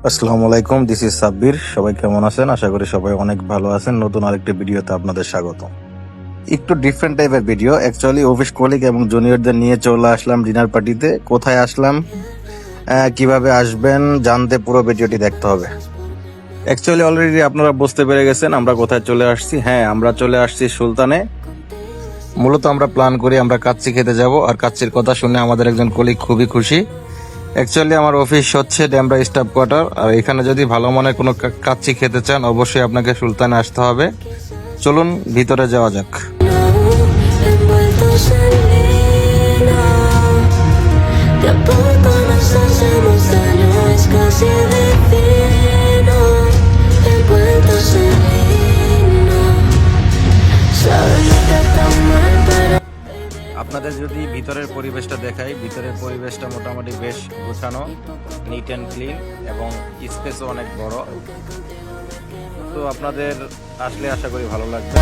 আসসালামু আলাইকুম, this is Sabbir. সবাই কেমন আছেন? আশা করি সবাই অনেক ভালো আছেন। নতুন আরেকটি ভিডিওতে আপনাদের স্বাগত। একটু ডিফারেন্ট টাইপের ভিডিও। অ্যাকচুয়ালি অফিস কলিগ এবং জুনিয়রদের নিয়ে চলে আসলাম ডিনার পার্টিতে। কোথায় আসলাম, কিভাবে আসবেন জানতে পুরো ভিডিওটি দেখতে হবে। অ্যাকচুয়ালি অলরেডি আপনারা বুঝতে পেরে গেছেন আমরা কোথায় চলে আসছি। হ্যাঁ, আমরা চলে আসছি সুলতানে। মূলত আমরা প্ল্যান করি আমরা কাচ্চি খেতে যাব, আর কাচ্চির কথা শুনে আমাদের একজন কলিগ খুবই খুশি। অ্যাকচুয়ালি আমার অফিস হচ্ছে ডেমরা স্টাফ কোয়ার্টার, আর এখানে যদি ভালো মানের কোনো কাচ্চি খেতে চান অবশ্যই আপনাকে সুলতানে আসতে হবে। চলুন ভিতরে যাওয়া যাক। আপনাদের যদি ভিতরের পরিবেশটা দেখাই, ভিতরের পরিবেশটা মোটামুটি বেশ গোছানো, নিট অ্যান্ড ক্লিন এবং স্পেসও অনেক বড়। তো আপনাদের আসলে আশা করি ভালো লাগবে।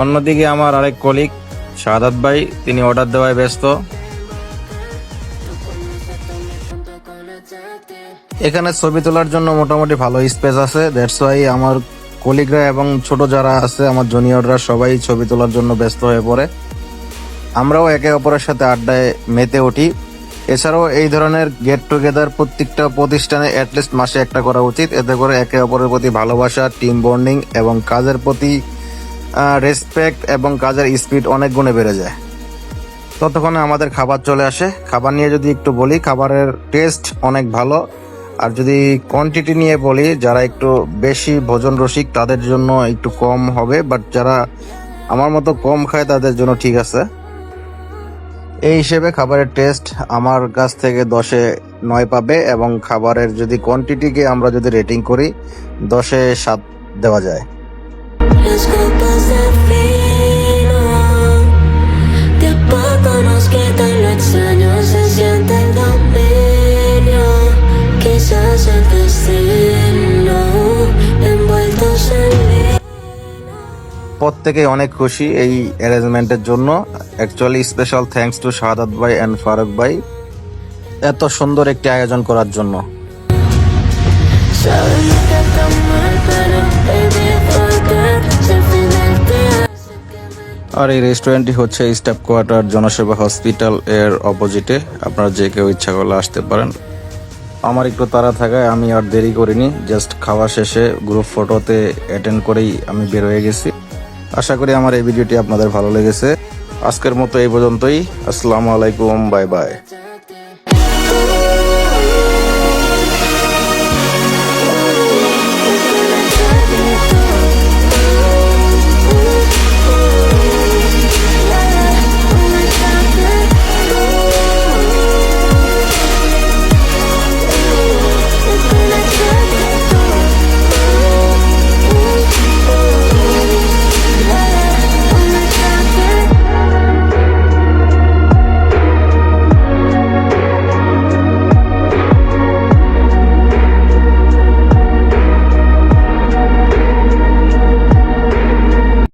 অন্যদিকে আমার আরেক কলিগ শাহাদাত ভাই, তিনি অর্ডার দেওয়ায় ব্যস্ত। এখানে ছবি তোলার জন্য মোটামুটি ভালো স্পেস আছে। দ্যাটস ওয়াই আমার কলিগরা এবং ছোট যারা আছে আমার জুনিয়ররা সবাই ছবি তোলার জন্য ব্যস্ত হয়ে পড়ে। আমরাও একে অপরের সাথে আড্ডায় মেতে উঠি। এছাড়াও এই ধরনের গেট টুগেদার প্রত্যেকটা প্রতিষ্ঠানে অ্যাটলিস্ট মাসে একটা করা উচিত। এতে করে একে অপরের প্রতি ভালোবাসা, টিম বন্ডিং এবং কাজের প্রতি রেসপেক্ট এবং কাজের স্পিড অনেক গুণে বেড়ে যায়। ততক্ষণে আমাদের খাবার চলে আসে। খাবার নিয়ে যদি একটু বলি, খাবারের টেস্ট অনেক ভালো। আর যদি কোয়ান্টিটি নিয়ে বলি, যারা একটু বেশি ভোজন রসিক তাদের জন্য একটু কম হবে, বাট যারা আমার মতো কম খায় তাদের জন্য ঠিক আছে। এই হিসেবে খাবারের টেস্ট আমার কাছ থেকে 10-এ 9 পাবে, এবং খাবারের যদি কোয়ান্টিটিকে আমরা যদি রেটিং করি 10-এ 7 দেওয়া যায়। প্রত্যেকেই অনেক খুশি এই অ্যারেঞ্জমেন্টের জন্য। অ্যাকচুয়ালি স্পেশাল থ্যাঙ্কস টু শাহাদাত ভাই অ্যান্ড ফারুক ভাই এত সুন্দর একটি আয়োজন করার জন্য। আর এই রেস্টুরেন্টটি হচ্ছে স্টাফ কোয়ার্টার জনসেবা হসপিটাল এর অপোজিটে। আপনারা যে কেউ ইচ্ছা করলে আসতে পারেন। আমার একটু তাড়া থাকায় আমি আর দেরি করিনি, জাস্ট খাওয়া শেষে গ্রুপ ফটোতে অ্যাটেন্ড করেই আমি বের হয়ে গেছি। আশা করি আমার এই ভিডিওটি আপনাদের ভালো লেগেছে। আজকের মতো এই পর্যন্তই। আসসালামু আলাইকুম, বাই বাই।